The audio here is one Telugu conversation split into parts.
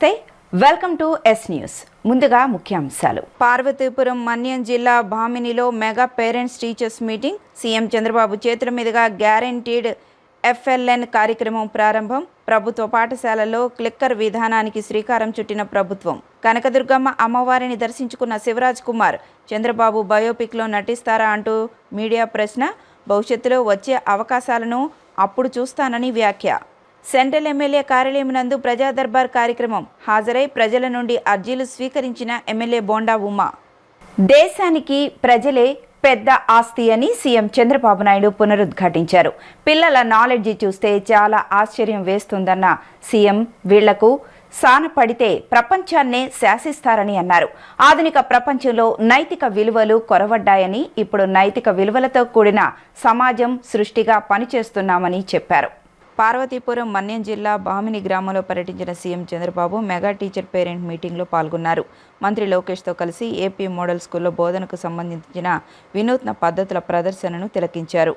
Welcome to yes news. ముందుగా ముఖ్యాంశాలు. పార్వతీపురం మన్యం జిల్లా భామినిలో mega parents teachers meeting. CM Chandrababu చేతుల మీదుగా గ్యారంటీడ్ FLN కార్యక్రమం ప్రారంభం. ప్రభుత్వ పాఠశాలల్లో క్లిక్కర్ విధానానికి శ్రీకారం చుట్టిన ప్రభుత్వం. కనకదుర్గమ్మ అమ్మవారిని దర్శించుకున్న శివరాజ్ కుమార్ చంద్రబాబు బయోపిక్లో నటిస్తారా అంటూ మీడియా ప్రశ్న. భవిష్యత్తులో వచ్చే అవకాశాలను అప్పుడు చూస్తానని వ్యాఖ్య. సెంట్రల్ ఎమ్మెల్యే కార్యాలయం నందు ప్రజా దర్బార్ కార్యక్రమం. హాజరై ప్రజల నుండి అర్జీలు స్వీకరించిన ఎమ్మెల్యే బోండా ఉమా. దేశానికి ప్రజలే పెద్ద ఆస్తి అని సీఎం చంద్రబాబు నాయుడు పునరుద్ఘాటించారు. పిల్లల నాలెడ్జి చూస్తే చాలా ఆశ్చర్యం వేస్తుందన్న సీఎం వీళ్లకు సానపడితే ప్రపంచాన్నే శాసిస్తారని అన్నారు. ఆధునిక ప్రపంచంలో నైతిక విలువలు కొరవడ్డాయని, ఇప్పుడు నైతిక విలువలతో కూడిన సమాజం సృష్టిగా పనిచేస్తున్నామని చెప్పారు. పార్వతీపురం మన్యం జిల్లా భామిని గ్రామంలో పర్యటించిన CM Chandrababu mega teacher parent మీటింగ్లో పాల్గొన్నారు. మంత్రి లోకేష్తో కలిసి ఏపీ మోడల్ స్కూల్లో బోధనకు సంబంధించిన వినూత్న పద్ధతుల ప్రదర్శనను తిలకించారు.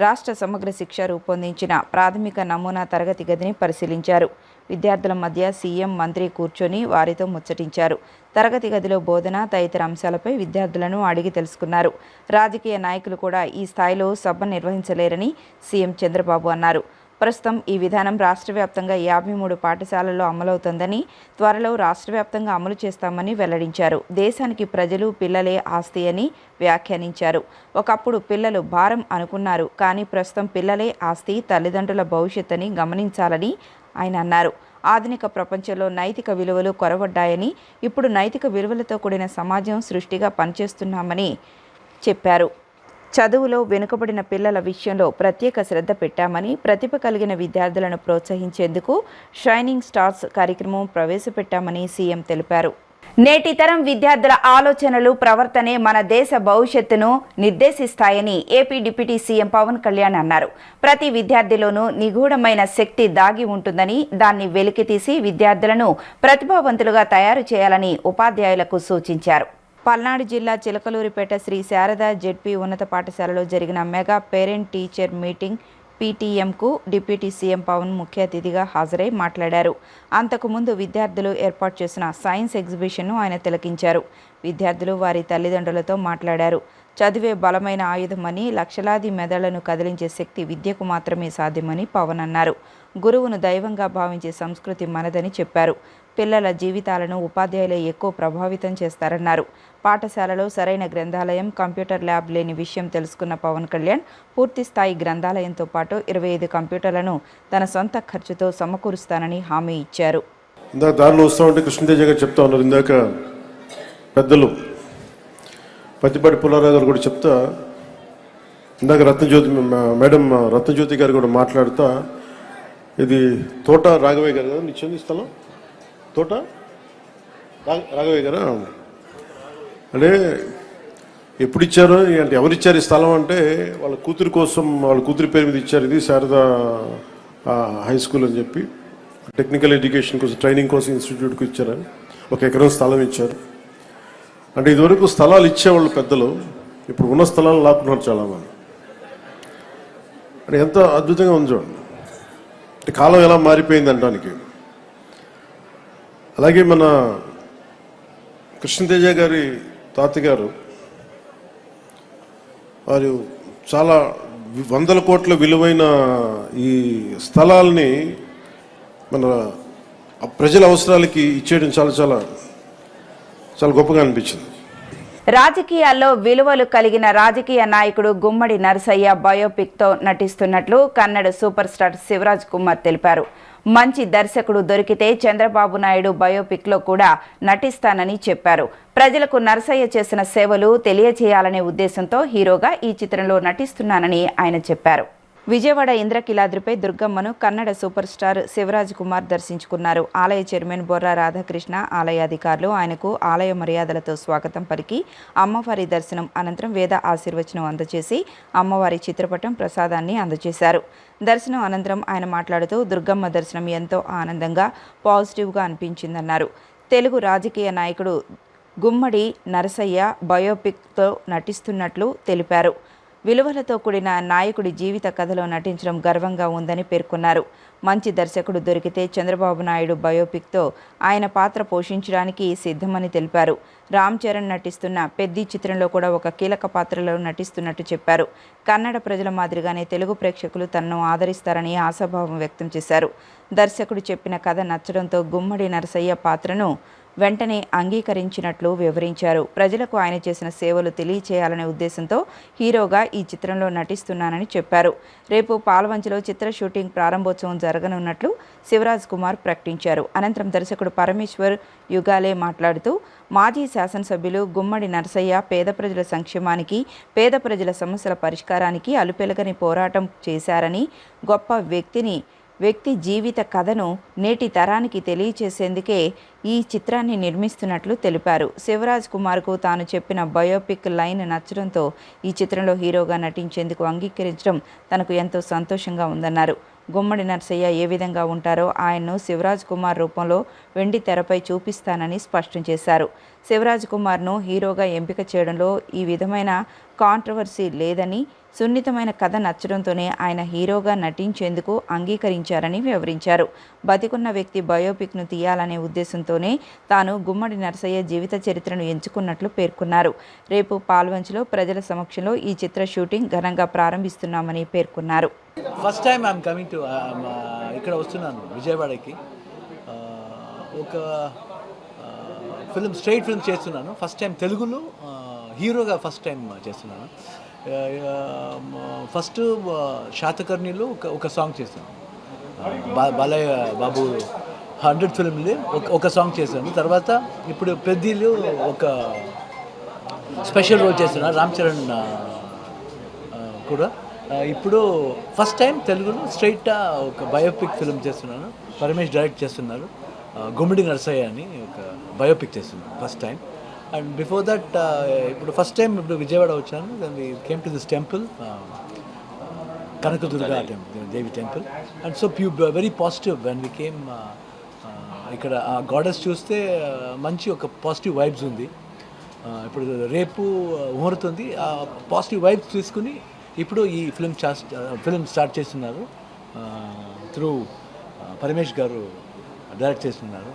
రాష్ట్ర సమగ్ర శిక్ష రూపొందించిన ప్రాథమిక నమూనా తరగతి గదిని పరిశీలించారు. విద్యార్థుల మధ్య సీఎం మంత్రి కూర్చొని వారితో ముచ్చటించారు. తరగతి గదిలో బోధన తదితర అంశాలపై విద్యార్థులను అడిగి తెలుసుకున్నారు. రాజకీయ నాయకులు కూడా ఈ స్థాయిలో సభ నిర్వహించలేరని సీఎం చంద్రబాబు అన్నారు. ప్రస్తుతం ఈ విధానం రాష్ట్ర వ్యాప్తంగా 53 పాఠశాలల్లో అమలవుతోందని, త్వరలో రాష్ట్ర వ్యాప్తంగా అమలు చేస్తామని వెల్లడించారు. దేశానికి ప్రజలు పిల్లలే ఆస్తి అని వ్యాఖ్యానించారు. ఒకప్పుడు పిల్లలు భారం అనుకున్నారు, కానీ ప్రస్తుతం పిల్లలే ఆస్తి, తల్లిదండ్రుల భవిష్యత్ అని గమనించాలని ఆయన అన్నారు. ఆధునిక ప్రపంచంలో నైతిక విలువలు కొరవడ్డాయని, ఇప్పుడు నైతిక విలువలతో కూడిన సమాజం సృష్టిగా పనిచేస్తున్నామని చెప్పారు. చదువులో వెనుకబడిన పిల్లల విషయంలో ప్రత్యేక శ్రద్ధ పెట్టామని, ప్రతిభ కలిగిన విద్యార్థులను ప్రోత్సహించేందుకు షైనింగ్ స్టార్స్ కార్యక్రమం ప్రవేశపెట్టామని సీఎం తెలిపారు. నేటి తరం విద్యార్థుల ఆలోచనలు, ప్రవర్తనే మన దేశ భవిష్యత్తును నిర్దేశిస్తాయని AP deputy CM Pawan Kalyan అన్నారు. ప్రతి విద్యార్థిలోనూ నిగూఢమైన శక్తి దాగి ఉంటుందని, దాన్ని వెలికితీసి విద్యార్థులను ప్రతిభావంతులుగా తయారు చేయాలని ఉపాధ్యాయులకు సూచించారు. పల్నాడు జిల్లా చిలకలూరిపేట శ్రీ శారద జెడ్పీ ఉన్నత పాఠశాలలో జరిగిన మెగా పేరెంట్ టీచర్ మీటింగ్ PTMకు డిప్యూటీ సీఎం పవన్ ముఖ్య అతిథిగా హాజరై మాట్లాడారు. అంతకుముందు విద్యార్థులు ఏర్పాటు చేసిన సైన్స్ ఎగ్జిబిషన్ను ఆయన తిలకించారు. విద్యార్థులు వారి తల్లిదండ్రులతో మాట్లాడారు. చదివే బలమైన ఆయుధమని, లక్షలాది మెదళ్లను కదిలించే శక్తి విద్యకు మాత్రమే సాధ్యమని పవన్ అన్నారు. గురువును దైవంగా భావించే సంస్కృతి మనదని చెప్పారు. పిల్లల జీవితాలను ఉపాధ్యాయులే ఎక్కువ ప్రభావితం చేస్తారన్నారు. పాఠశాలలో సరైన గ్రంథాలయం, కంప్యూటర్ ల్యాబ్ లేని విషయం తెలుసుకున్న పవన్ కళ్యాణ్ పూర్తి స్థాయి గ్రంథాలయంతో పాటు 25 కంప్యూటర్లను తన సొంత ఖర్చుతో సమకూరుస్తానని హామీ ఇచ్చారు. ఇందాక దారిలో వస్తూ ఉంటే కృష్ణతేజ గారు చెప్తా ఉన్నారు. ఇందాక పెద్దలు పత్తిపాటి పుల్లారావు గారు కూడా చెప్తా, ఇందాక మేడం రత్నజ్యోతి గారు కూడా మాట్లాడుతా, ఇది తోట రాఘవయ్య గారు కదా నిచ్చింది స్థలం, తోట రాఘవయ్య గారా అంటే ఎప్పుడు ఇచ్చారు అంటే ఎవరిచ్చారు ఈ స్థలం అంటే వాళ్ళ కూతురి కోసం, వాళ్ళ కూతురి పేరు మీద ఇచ్చారు. ఇది శారదా హై స్కూల్ అని చెప్పి టెక్నికల్ ఎడ్యుకేషన్ కోసం ట్రైనింగ్ కోసం ఇన్స్టిట్యూట్కి ఇచ్చారని 1 ఎకరం స్థలం ఇచ్చారు. అంటే ఇదివరకు స్థలాలు ఇచ్చేవాళ్ళు పెద్దలు, ఇప్పుడు ఉన్న స్థలాలు లాక్కున్నారు చాలామంది. అంటే ఎంత అద్భుతంగా ఉంది చూడండి, అంటే కాలం ఎలా మారిపోయింది అనడానికి. అలాగే మన కృష్ణతేజ గారి తాతగారు వారు చాలా 100 కోట్ల విలువైన ఈ స్థలాల్ని మన ప్రజల అవసరాలకి ఇచ్చేయడం చాలా చాలా చాలా గొప్పగా అనిపించింది. రాజకీయాల్లో విలువలు కలిగిన రాజకీయ నాయకుడు గుమ్మడి నరసయ్య బయోపిక్తో నటిస్తున్నట్లు కన్నడ సూపర్ స్టార్ శివరాజ్ కుమార్ తెలిపారు. మంచి దర్శకుడు దొరికితే చంద్రబాబు నాయుడు బయోపిక్లో కూడా నటిస్తానని చెప్పారు. ప్రజలకు నరసయ్య చేసిన సేవలు తెలియజేయాలనే ఉద్దేశంతో హీరోగా ఈ చిత్రంలో నటిస్తున్నానని ఆయన చెప్పారు. విజయవాడ ఇంద్రకీలాద్రిపై దుర్గమ్మను కన్నడ సూపర్ స్టార్ శివరాజ్ కుమార్ దర్శించుకున్నారు. ఆలయ చైర్మన్ బొర్రా రాధాకృష్ణ, ఆలయ అధికారులు ఆయనకు ఆలయ మర్యాదలతో స్వాగతం పలికి అమ్మవారి దర్శనం అనంతరం వేద ఆశీర్వచనం అందజేసి అమ్మవారి చిత్రపటం ప్రసాదాన్ని అందజేశారు. దర్శనం అనంతరం ఆయన మాట్లాడుతూ దుర్గమ్మ దర్శనం ఎంతో ఆనందంగా, పాజిటివ్గా అనిపించిందన్నారు. తెలుగు రాజకీయ నాయకుడు గుమ్మడి నరసయ్య బయోపిక్తో నటిస్తున్నట్లు తెలిపారు. విలువలతో కూడిన నాయకుడి జీవిత కథలో నటించడం గర్వంగా ఉందని పేర్కొన్నారు. మంచి దర్శకుడు దొరికితే చంద్రబాబు నాయుడు బయోపిక్తో ఆయన పాత్ర పోషించడానికి సిద్ధమని తెలిపారు. రామ్ చరణ్ నటిస్తున్న పెద్ది చిత్రంలో కూడా ఒక కీలక పాత్రలో నటిస్తున్నట్టు చెప్పారు. కన్నడ ప్రజల మాదిరిగానే తెలుగు ప్రేక్షకులు తనను ఆదరిస్తారని ఆశాభావం వ్యక్తం చేశారు. దర్శకుడు చెప్పిన కథ నచ్చడంతో గుమ్మడి నరసయ్య పాత్రను వెంటనే అంగీకరించినట్లు వివరించారు. ప్రజలకు ఆయన చేసిన సేవలు తెలియచేయాలనే ఉద్దేశంతో హీరోగా ఈ చిత్రంలో నటిస్తున్నానని చెప్పారు. రేపు పాల్వంచలో చిత్ర షూటింగ్ ప్రారంభోత్సవం జరగనున్నట్లు శివరాజ్ కుమార్ ప్రకటించారు. అనంతరం దర్శకుడు పరమేశ్వర్ యుగాలే మాట్లాడుతూ మాజీ శాసనసభ్యులు గుమ్మడి నరసయ్య పేద ప్రజల సంక్షేమానికి, పేద ప్రజల సమస్యల పరిష్కారానికి అలుపెలగని పోరాటం చేశారని, గొప్ప వ్యక్తి జీవిత కథను నేటి తరానికి తెలియచేసేందుకే ఈ చిత్రాన్ని నిర్మిస్తున్నట్లు తెలిపారు. శివరాజ్ కుమార్కు తాను చెప్పిన బయోపిక్ లైన్ నచ్చడంతో ఈ చిత్రంలో హీరోగా నటించేందుకు అంగీకరించడం తనకు ఎంతో సంతోషంగా ఉందన్నారు. గుమ్మడి నరసయ్య ఏ విధంగా ఉంటారో ఆయన్ను శివరాజ్ కుమార్ రూపంలో వెండి తెరపై చూపిస్తానని స్పష్టం చేశారు. శివరాజ్ కుమార్ను హీరోగా ఎంపిక చేయడంలో ఈ విధమైన కాంట్రవర్సీ లేదని, సున్నితమైన కథ నచ్చడంతోనే ఆయన హీరోగా నటించేందుకు అంగీకరించారని వివరించారు. బతికున్న వ్యక్తి బయోపిక్ను తీయాలనే ఉద్దేశంతోనే తాను గుమ్మడి నరసయ్య జీవిత చరిత్రను ఎంచుకున్నట్లు పేర్కొన్నారు. రేపు పాల్వంచలో ప్రజల సమక్షంలో ఈ చిత్ర షూటింగ్ ఘనంగా ప్రారంభిస్తున్నామని పేర్కొన్నారు. First time I'm coming to ఇక్కడ వస్తున్నాను విజయవాడకి. ఒక స్ట్రైట్ ఫిల్మ్ చేస్తున్నాను. ఫస్ట్ టైం తెలుగులో హీరోగా ఫస్ట్ టైం చేస్తున్నాను. ఫస్ట్ శాతకర్ణిలో ఒక సాంగ్ చేశాను. బాలయ్య బాబు 100 ఫిల్మ్లో ఒక సాంగ్ చేశాను. తర్వాత ఇప్పుడు పెద్దిలో ఒక స్పెషల్ రోల్ చేస్తున్నాను. రామ్ చరణ్ కూడా ఇప్పుడు ఫస్ట్ టైం తెలుగులో స్ట్రైట్గా ఒక బయోపిక్ ఫిల్మ్ చేస్తున్నాను. పరమేష్ డైరెక్ట్ చేస్తున్నారు. గుమ్మడి నరసయ్య అని ఒక బయోపిక్ చేస్తున్నాను first time. And before that ఇప్పుడు ఫస్ట్ టైం ఇప్పుడు విజయవాడ వచ్చాను. Then we came to this temple, Kanakadurga Devi temple. And so very positive when we came. ఇక్కడ ఆ గాడెస్ చూస్తే మంచి ఒక పాజిటివ్ వైబ్స్ ఉంది. ఇప్పుడు రేపు ముహూర్తుంది. ఆ పాజిటివ్ వైబ్స్ తీసుకుని ఇప్పుడు ఈ ఫిల్మ్ స్టార్ట్ చేస్తున్నారు. త్రూ పరమేష్ గారు డైరెక్ట్ చేస్తున్నారు.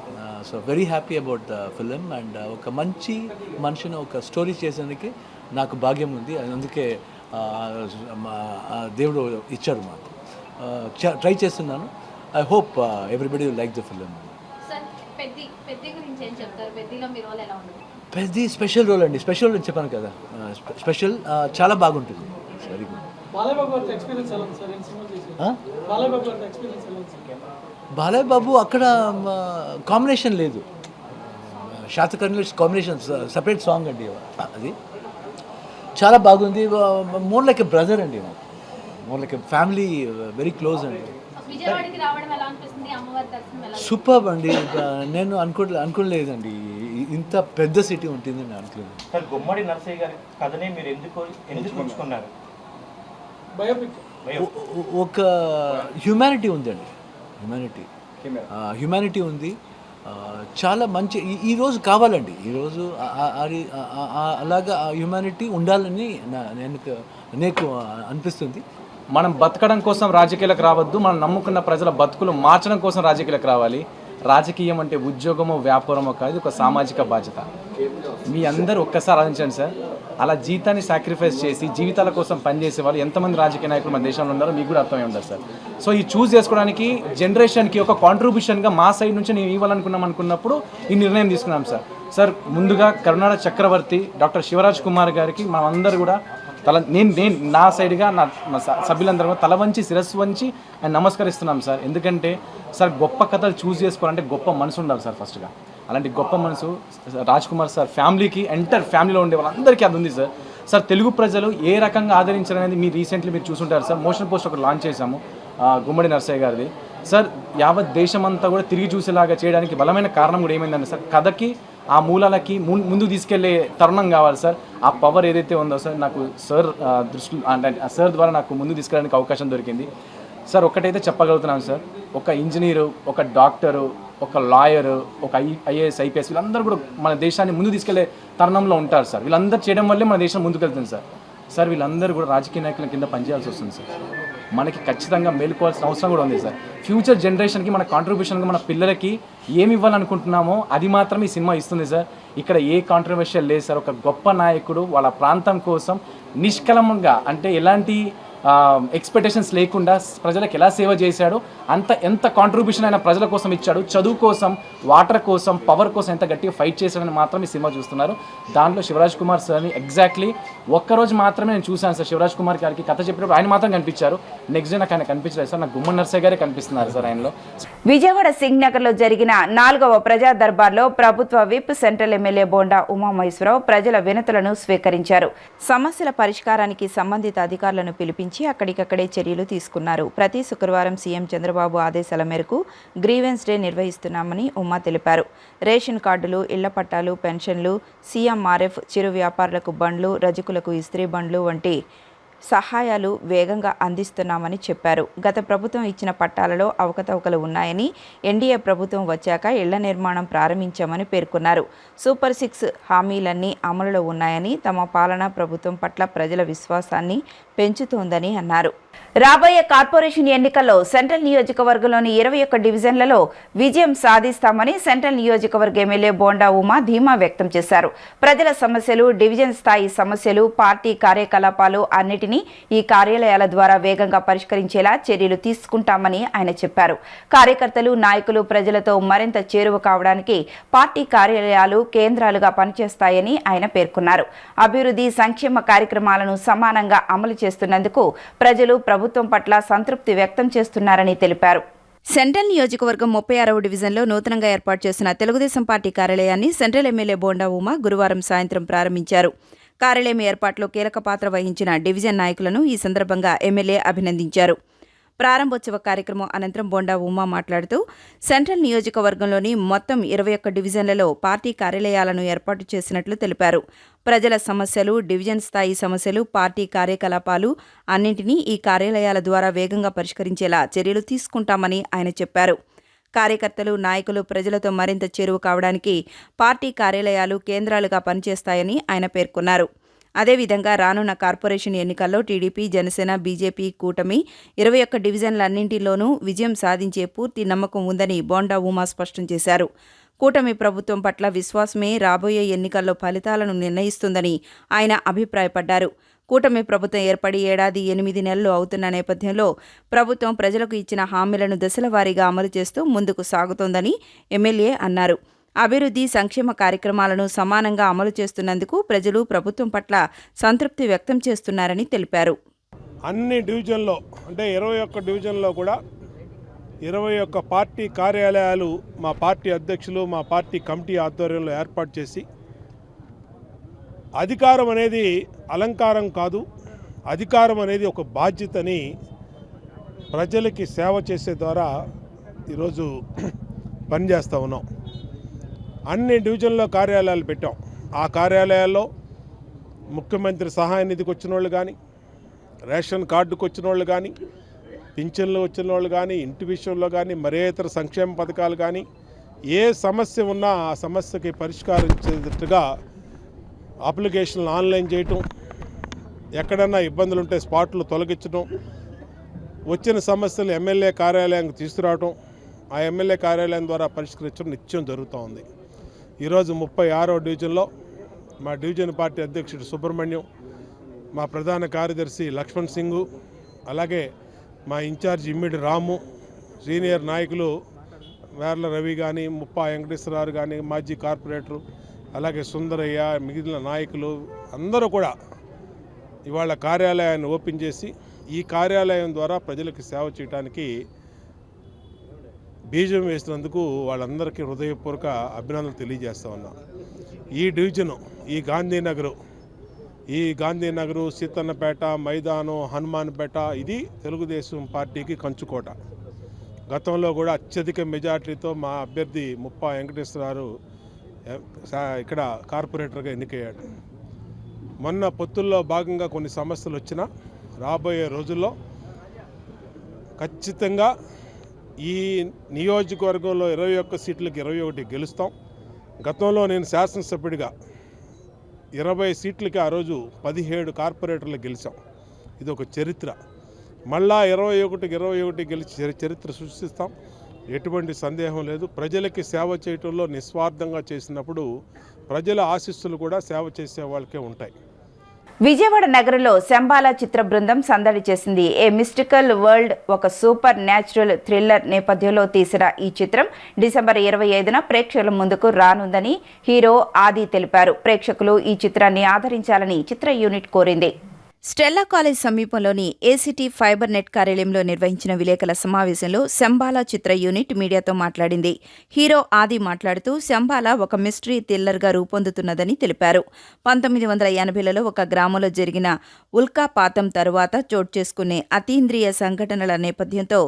So very happy about the film. And ఒక మంచి మనిషిని ఒక స్టోరీ చేసేందుకు నాకు భాగ్యం ఉంది. అందుకే దేవుడు ఇచ్చాడు మాకు. ట్రై చేస్తున్నాను. I hope everybody like the film. పెద్ద స్పెషల్ రోల్ అండి. స్పెషల్ రోల్ చెప్పాను కదా, స్పెషల్ చాలా బాగుంటుంది. Very good. బాలయ్య బాబు అక్కడ కాంబినేషన్ లేదు. శాతకర్ణిలో కాంబినేషన్ సపరేట్ సాంగ్ అండి. అది చాలా బాగుంది. మోర్ లైక్ ఎ బ్రదర్ అండి, more like a family, very close అండి. సూపర్ అండి. నేను అనుకోలేదండి ఇంత పెద్ద సిటీ ఉంటుంది నేను అనుకోలేదు. సార్, గుమ్మడి నరసయ్య గారి కథనే మీరు ఎందుకు ఎంచుకున్నారు? ఒక హ్యూమానిటీ ఉందండి. హ్యూమానిటీ ఉంది. చాలా మంచి ఈరోజు కావాలండి. ఈరోజు అలాగా ఆ హ్యూమానిటీ ఉండాలని నాకు అనిపిస్తుంది. మనం బతకడం కోసం రాజకీయాలకు రావద్దు. మనం నమ్ముకున్న ప్రజల బతుకులు మార్చడం కోసం రాజకీయాలకు రావాలి. రాజకీయం అంటే ఉద్యోగమో వ్యాపారమో కాదు, ఒక సామాజిక బాధ్యత. మీ అందరూ ఒక్కసారి ఆలోచించండి సార్. అలా జీతాన్ని సాక్రిఫైస్ చేసి జీవితాల కోసం పనిచేసే వాళ్ళు ఎంతమంది రాజకీయ నాయకులు మన దేశంలో ఉన్నారో మీకు కూడా అర్థమై ఉండదు సార్. సో ఈ చూస్ చేసుకోవడానికి జనరేషన్కి ఒక కాంట్రిబ్యూషన్గా మా సైడ్ నుంచి నేను ఇవ్వాలనుకున్నప్పుడు ఈ నిర్ణయం తీసుకున్నాం సార్. సార్, ముందుగా కర్ణాటక చక్రవర్తి డాక్టర్ శివరాజ్ కుమార్ గారికి మనం అందరూ కూడా నేను నా సైడ్గా నా సభ్యులందరూ తల వంచి శిరస్సు వంచి ఆయన నమస్కరిస్తున్నాం సార్. ఎందుకంటే సార్, గొప్ప కథలు చూస్ చేసుకోవాలంటే గొప్ప మనసు ఉండాలి సార్ ఫస్ట్గా. అలాంటి గొప్ప మనసు రాజ్ కుమార్ సార్ ఫ్యామిలీకి, ఎంటర్ ఫ్యామిలీలో ఉండే వాళ్ళందరికీ అది ఉంది సార్. సార్, తెలుగు ప్రజలు ఏ రకంగా ఆదరించారనేది మీరు రీసెంట్లీ మీరు చూసుంటారు సార్. మోషన్ పోస్ట్ ఒకటి లాంచ్ చేశాము గుమ్మడి నరసయ్య గారిది. సార్, యావత్ దేశమంతా కూడా తిరిగి చూసేలాగా చేయడానికి బలమైన కారణం కూడా ఏమైందంటే సార్, కథకి ఆ మూలాలకి ముందుకు తీసుకెళ్లే తరుణం కావాలి సార్. ఆ పవర్ ఏదైతే ఉందో సార్, నాకు సార్ దృష్టి అంటే సార్ ద్వారా నాకు ముందుకు తీసుకెళ్ళడానికి అవకాశం దొరికింది సార్. ఒక్కటైతే చెప్పగలుగుతున్నాను సార్, ఒక ఇంజనీరు, ఒక డాక్టరు, ఒక లాయరు, ఒక ఐఏఎస్ ఐపీఎస్ వీళ్ళందరూ కూడా మన దేశాన్ని ముందుకు తీసుకెళ్లే తరుణంలో ఉంటారు సార్. వీళ్ళందరూ చేయడం వల్లే మన దేశం ముందుకెళ్తుంది సార్. సార్, వీళ్ళందరూ కూడా రాజకీయ నాయకుల కింద పనిచేయాల్సి వస్తుంది సార్. మనకి ఖచ్చితంగా మేలుకోవాల్సిన అవసరం కూడా ఉంది సార్. ఫ్యూచర్ జనరేషన్కి మన కాంట్రిబ్యూషన్గా మన పిల్లలకి ఏమి ఇవ్వాలనుకుంటున్నామో అది మాత్రం ఈ సినిమా ఇస్తుంది సార్. ఇక్కడ ఏ కాంట్రవర్షియల్ లేదు సార్. ఒక గొప్ప నాయకుడు వాళ్ళ ప్రాంతం కోసం నిష్కలంగా, అంటే ఎలాంటి ఎక్స్పెక్టేషన్స్ లేకుండా ప్రజలకు ఎలా సేవ చేశాడు, ఎంత కాంట్రిబ్యూషన్ అయినా ప్రజల కోసం ఇచ్చాడు, చదువు కోసం, వాటర్ కోసం, పవర్ కోసం ఎంత గట్టిగా ఫైట్ చేశాడని మాత్రం ఈ సినిమా చూస్తున్నారు. దాంట్లో శివరాజ్ కుమార్ సార్ని ఎగ్జాక్ట్లీ ఒక్కరోజు మాత్రమే నేను చూశాను సార్. శివరాజ్ కుమార్ గారికి కథ చెప్పినప్పుడు ఆయన మాత్రం కనిపించారు. నెక్స్ట్ డే నాకు ఆయన కనిపించలేదు సార్. నాకు గుమ్మన్ నర్సయ్య గారే కనిపిస్తున్నారు సార్ ఆయనలో. విజయవాడ సింగ్ నగర్లో జరిగిన 4వ ప్రజా దర్బార్లో ప్రభుత్వ whip central MLA Bonda Umamaheswara Rao ప్రజల వినతులను స్వీకరించారు. సమస్యల పరిష్కారానికి సంబంధిత అధికారులను పిలిపించి అక్కడికక్కడే చర్యలు తీసుకున్నారు. ప్రతి శుక్రవారం సీఎం చంద్రబాబు ఆదేశాల మేరకు గ్రీవెన్స్ డే నిర్వహిస్తున్నామని ఉమా తెలిపారు. రేషన్ కార్డులు, ఇళ్ల పట్టాలు, పెన్షన్లు, సీఎంఆర్ఎఫ్, చిరు వ్యాపారులకు బండ్లు, రజకులకు ఇస్త్రీ బండ్లు వంటి సహాయాలు వేగంగా అందిస్తున్నామని చెప్పారు. గత ప్రభుత్వం ఇచ్చిన పట్టాలలో అవకతవకలు ఉన్నాయని, ఎన్డీఏ ప్రభుత్వం వచ్చాక ఇళ్ల నిర్మాణం ప్రారంభించామని పేర్కొన్నారు. సూపర్ 6 హామీలన్నీ అమలులో ఉన్నాయని, తమ పాలనా ప్రభుత్వం పట్ల ప్రజల విశ్వాసాన్ని పెంచుతోందని అన్నారు. రాబోయే కార్పొరేషన్ ఎన్నికల్లో సెంట్రల్ నియోజకవర్గంలోని 21 డివిజన్లలో విజయం సాధిస్తామని సెంట్రల్ నియోజకవర్గ ఎమ్మెల్యే బోండా ఉమా ధీమా వ్యక్తం చేశారు. ప్రజల సమస్యలు, డివిజన్ స్థాయి సమస్యలు, పార్టీ కార్యకలాపాలు అన్నిటినీ ఈ కార్యాలయాల ద్వారా వేగంగా పరిష్కరించేలా చర్యలు తీసుకుంటామని ఆయన చెప్పారు. కార్యకర్తలు, నాయకులు ప్రజలతో మరింత చేరువ కావడానికి పార్టీ కార్యాలయాలు కేంద్రాలుగా పనిచేస్తాయని ఆయన పేర్కొన్నారు. అభివృద్ధి, సంక్షేమ కార్యక్రమాలను సమానంగా అమలు చేస్తున్నందుకు ప్రజలు ప్రభుత్వం పట్ల సంతృప్తి వ్యక్తం చేస్తున్నారని తెలిపారు. సెంట్రల్ నియోజకవర్గం 36వ డివిజన్లో నూతనంగా ఏర్పాటు చేసిన తెలుగుదేశం పార్టీ కార్యాలయాన్ని సెంట్రల్ ఎమ్మెల్యే బోండా ఉమా గురువారం సాయంత్రం ప్రారంభించారు. కార్యాలయం ఏర్పాటులో కీలక పాత్ర వహించిన డివిజన్ నాయకులను ఈ సందర్భంగా ఎమ్మెల్యే అభినందించారు. ప్రారంభోత్సవ కార్యక్రమం అనంతరం బోండా ఉమా మాట్లాడుతూ సెంట్రల్ నియోజకవర్గంలోని మొత్తం 21 డివిజన్లలో పార్టీ కార్యాలయాలను ఏర్పాటు చేసినట్లు తెలిపారు. ప్రజల సమస్యలు, డివిజన్ స్థాయి సమస్యలు, పార్టీ కార్యకలాపాలు అన్నింటినీ ఈ కార్యాలయాల ద్వారా వేగంగా పరిష్కరించేలా చర్యలు తీసుకుంటామని ఆయన చెప్పారు. కార్యకర్తలు, నాయకులు ప్రజలతో మరింత చేరువ కావడానికి పార్టీ కార్యాలయాలు కేంద్రాలుగా పనిచేస్తాయని ఆయన పేర్కొన్నారు. అదేవిధంగా రానున్న కార్పొరేషన్ ఎన్నికల్లో టీడీపీ, జనసేన, బీజేపీ కూటమి 21 డివిజన్లన్నింటిలోనూ విజయం సాధించే పూర్తి నమ్మకం ఉందని బోండా ఉమా స్పష్టం చేశారు. కూటమి ప్రభుత్వం పట్ల విశ్వాసమే రాబోయే ఎన్నికల్లో ఫలితాలను నిర్ణయిస్తుందని ఆయన అభిప్రాయపడ్డారు. కూటమి ప్రభుత్వం ఏర్పడి 1 ఏడాది 8 నెలలు అవుతున్న నేపథ్యంలో ప్రభుత్వం ప్రజలకు ఇచ్చిన హామీలను దశల వారీగా అమలు చేస్తూ ముందుకు సాగుతోందని ఎమ్మెల్యే అన్నారు. అభివృద్ధి, సంక్షేమ కార్యక్రమాలను సమానంగా అమలు చేస్తున్నందుకు ప్రజలు ప్రభుత్వం పట్ల సంతృప్తి వ్యక్తం చేస్తున్నారని తెలిపారు. అన్ని డివిజన్లో అంటే 21 డివిజన్లో కూడా 21 పార్టీ కార్యాలయాలు మా పార్టీ అధ్యక్షులు, మా పార్టీ కమిటీ ఆధ్వర్యంలో ఏర్పాటు చేసి, అధికారం అనేది అలంకారం కాదు, అధికారం అనేది ఒక బాధ్యతని ప్రజలకి సేవ చేసే ద్వారా ఈరోజు పనిచేస్తూ ఉన్నాం. అన్ని డివిజన్లో కార్యాలయాలు పెట్టాం. ఆ కార్యాలయాల్లో ముఖ్యమంత్రి సహాయ నిధికి వచ్చిన వాళ్ళు కానీ, రేషన్ కార్డుకు వచ్చిన వాళ్ళు కానీ, పింఛన్లు వచ్చిన వాళ్ళు కానీ, ఇంటి విషయంలో కానీ, మరే ఇతర సంక్షేమ పథకాలు కానీ, ఏ సమస్య ఉన్నా ఆ సమస్యకి పరిష్కరించేటట్టుగా అప్లికేషన్లు ఆన్లైన్ చేయటం, ఎక్కడన్నా ఇబ్బందులు ఉంటే స్పాట్లు తొలగించడం, వచ్చిన సమస్యలు ఎమ్మెల్యే కార్యాలయానికి తీసుకురావటం, ఆ ఎమ్మెల్యే కార్యాలయం ద్వారా పరిష్కరించడం నిత్యం జరుగుతూ ఉంది. ఈరోజు 36వ డివిజన్లో మా డివిజన్ పార్టీ అధ్యక్షుడు సుబ్రహ్మణ్యం, మా ప్రధాన కార్యదర్శి లక్ష్మణ్ సింగు, అలాగే మా ఇన్ఛార్జ్ ఇమ్మిడి రాము, సీనియర్ నాయకులు వేర్ల రవి కానీ, ముప్పా వెంకటేశ్వరరావు కానీ, మాజీ కార్పొరేటరు, అలాగే సుందరయ్య, మిగిలిన నాయకులు అందరూ కూడా ఇవాళ కార్యాలయాన్ని ఓపెన్ చేసి ఈ కార్యాలయం ద్వారా ప్రజలకు సేవ చేయడానికి బీజం వేసినందుకు వాళ్ళందరికీ హృదయపూర్వక అభినందనలు తెలియజేస్తా ఉన్నా. ఈ డివిజను, ఈ గాంధీనగరు, సీతన్నపేట, మైదానం, హనుమాన్పేట, ఇది తెలుగుదేశం పార్టీకి కంచుకోట. గతంలో కూడా అత్యధిక మెజార్టీతో మా అభ్యర్థి ముప్పా వెంకటేశ్వరరావు ఇక్కడ కార్పొరేటర్గా ఎన్నికయ్యాడు. మొన్న పొత్తుల్లో భాగంగా కొన్ని సమస్యలు వచ్చినా రాబోయే రోజుల్లో ఖచ్చితంగా ఈ నియోజకవర్గంలో 21 సీట్లకి 21 గెలుస్తాం. గతంలో నేను శాసనసభ్యుడిగా 20 సీట్లకి ఆ రోజు 17 కార్పొరేటర్లు గెలిచాం. ఇది ఒక చరిత్ర. మళ్ళా 21 గెలిచి చరిత్ర సృష్టిస్తాం, ఎటువంటి సందేహం లేదు. ప్రజలకి సేవ చేయటంలో నిస్వార్థంగా చేసినప్పుడు ప్రజల ఆశీస్సులు కూడా సేవ చేసే వాళ్ళకే ఉంటాయి. విజయవాడ నగరంలో శంబాలా చిత్ర బృందం సందడి చేసింది. ఏ మిస్టికల్ వరల్డ్, ఒక సూపర్ న్యాచురల్ థ్రిల్లర్ నేపథ్యంలో తీసిన ఈ చిత్రం డిసెంబర్ 25న ప్రేక్షకుల ముందుకు రానుందని హీరో ఆది తెలిపారు. ప్రేక్షకులు ఈ చిత్రాన్ని ఆదరించాలని చిత్ర యూనిట్ కోరింది. స్టెల్లా కాలేజ్ సమీపంలోని ఏసీటీ ఫైబర్ నెట్ కార్యాలయంలో నిర్వహించిన విలేకరుల సమావేశంలో శంబాలా చిత్ర యూనిట్ మీడియాతో మాట్లాడింది. హీరో ఆది మాట్లాడుతూ శంబాలా ఒక మిస్టరీ థ్రిల్లర్గా రూపొందుతున్నదని తెలిపారు. 1980లలో ఒక గ్రామంలో జరిగిన ఉల్కాపాతం తరువాత చోటు చేసుకునే అతీంద్రియ సంఘటనల నేపథ్యంతో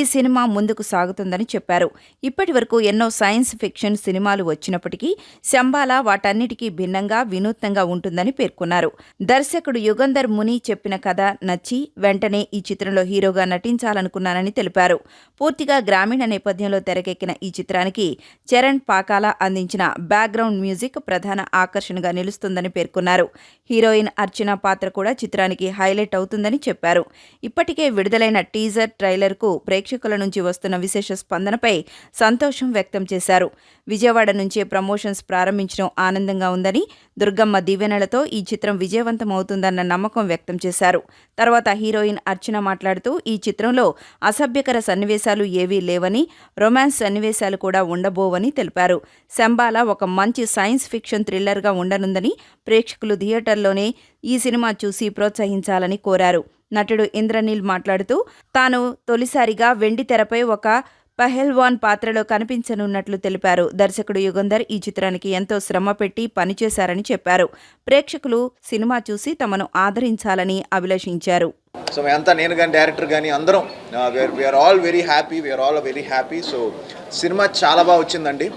ఈ సినిమా ముందుకు సాగుతుందని చెప్పారు. ఇప్పటి వరకు ఎన్నో సైన్స్ ఫిక్షన్ సినిమాలు వచ్చినప్పటికీ శంబాలా వాటన్నిటికీ భిన్నంగా వినూత్నంగా ఉంటుందని పేర్కొన్నారు. దర్శకుడు యుగంధర్ ముని చెప్పిన కథ నచ్చి వెంటనే ఈ చిత్రంలో హీరోగా నటించాలనుకున్నానని తెలిపారు. పూర్తిగా గ్రామీణ నేపథ్యంలో తెరకెక్కిన ఈ చిత్రానికి చరణ్ పాకాల అందించిన బ్యాక్గ్రౌండ్ మ్యూజిక్ ప్రధాన ఆకర్షణగా నిలుస్తుందని పేర్కొన్నారు. హీరోయిన్ అర్చన పాత్ర కూడా చిత్రానికి హైలైట్ అవుతుందని చెప్పారు. ఇప్పటికే విడుదలైన టీజర్, ట్రైలర్కు ప్రేక్షకుల నుంచి వస్తున్న విశేష స్పందనపై సంతోషం వ్యక్తం చేశారు. విజయవాడ నుంచే ప్రమోషన్స్ ప్రారంభించడం ఆనందంగా ఉందని, దుర్గమ్మ దీవెనలతో ఈ చిత్రం విజయవంతమవుతుందన్న నమ్మకం వ్యక్తం చేశారు. తర్వాత హీరోయిన్ అర్చన మాట్లాడుతూ ఈ చిత్రంలో అసభ్యకర సన్నివేశాలు ఏవీ లేవని, రొమాన్స్ సన్నివేశాలు కూడా ఉండబోవని తెలిపారు. శంబాలా ఒక మంచి సైన్స్ ఫిక్షన్ థ్రిల్లర్గా ఉండనుందని, ప్రేక్షకులు థియేటర్లోనే ఈ సినిమా చూసి ప్రోత్సహించాలని కోరారు. నటుడు ఇంద్రనీల్ మాట్లాడుతూ తాను తొలిసారిగా వెండి తెరపై ఒక పహల్వాన్ పాత్రలో కనిపించనున్నట్లు తెలిపారు. దర్శకుడు యుగంధర్ ఈ చిత్రానికి ఎంతో శ్రమ పెట్టి పనిచేశారని చెప్పారు. ప్రేక్షకులు సినిమా చూసి తమను ఆదరించాలని అభిలషించారు. సో మేమంతా, నేను కానీ డైరెక్టర్ కానీ అందరం we're all very happy. So cinema చాలా బాగా వచ్చిందండి.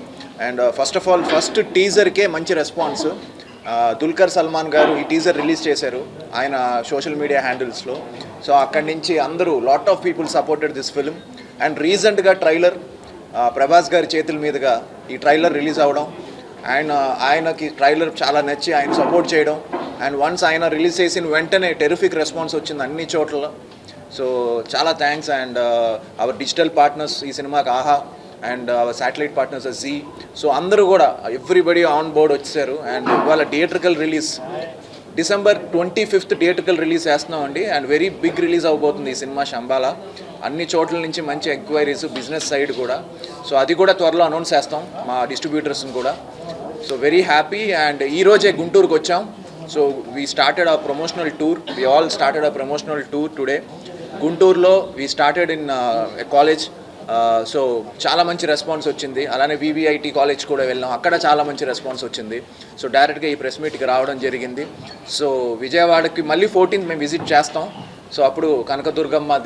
And first of all first టీజర్కే మంచి రెస్పాన్స్. దుల్కర్ సల్మాన్ గారు ఈ టీజర్ రిలీజ్ చేశారు ఆయన సోషల్ మీడియా హ్యాండిల్స్లో. సో అక్కడి నుంచి అందరూ lot of people supported this film. And రీసెంట్గా ట్రైలర్ ప్రభాస్ గారి చేతుల మీదుగా ఈ ట్రైలర్ రిలీజ్ అవ్వడం, ఆయనకి ట్రైలర్ చాలా నచ్చి ఆయన సపోర్ట్ చేయడం, అండ్ వన్స్ ఆయన రిలీజ్ చేసిన వెంటనే టెరిఫిక్ రెస్పాన్స్ వచ్చింది అన్ని చోట్ల. సో చాలా thanks. And our digital partners ఈ సినిమాకి Aha, and our satellite partners Zee. So అందరూ కూడా ఎవ్రీబడి ఆన్ బోర్డ్ వచ్చేసారు. అండ్ ఇవాళ theatrical release December 25th theatrical release చేస్తున్నామండి. అండ్ వెరీ బిగ్ రిలీజ్ అవబోతుంది ఈ సినిమా శంబాలా. అన్ని చోట్ల నుంచి మంచి ఎంక్వైరీస్, బిజినెస్ సైడ్ కూడా. సో అది కూడా త్వరలో అనౌన్స్ చేస్తాం మా డిస్ట్రిబ్యూటర్స్ని కూడా. So very happy. అండ్ ఈరోజే గుంటూరుకు వచ్చాం. సో వీ స్టార్టెడ్ ఆ promotional tour. We all started ఆ ప్రమోషనల్ టూర్ టుడే. గుంటూరులో we started in college. So చాలా మంచి రెస్పాన్స్ వచ్చింది. అలానే వివిఐటి కాలేజ్ కూడా వెళ్ళాం, అక్కడ చాలా మంచి రెస్పాన్స్ వచ్చింది. సో డైరెక్ట్గా ఈ ప్రెస్ మీట్కి రావడం జరిగింది. సో విజయవాడకి మళ్ళీ 14th మేము విజిట్ చేస్తాం. సో అప్పుడు కనకదుర్గమ్మ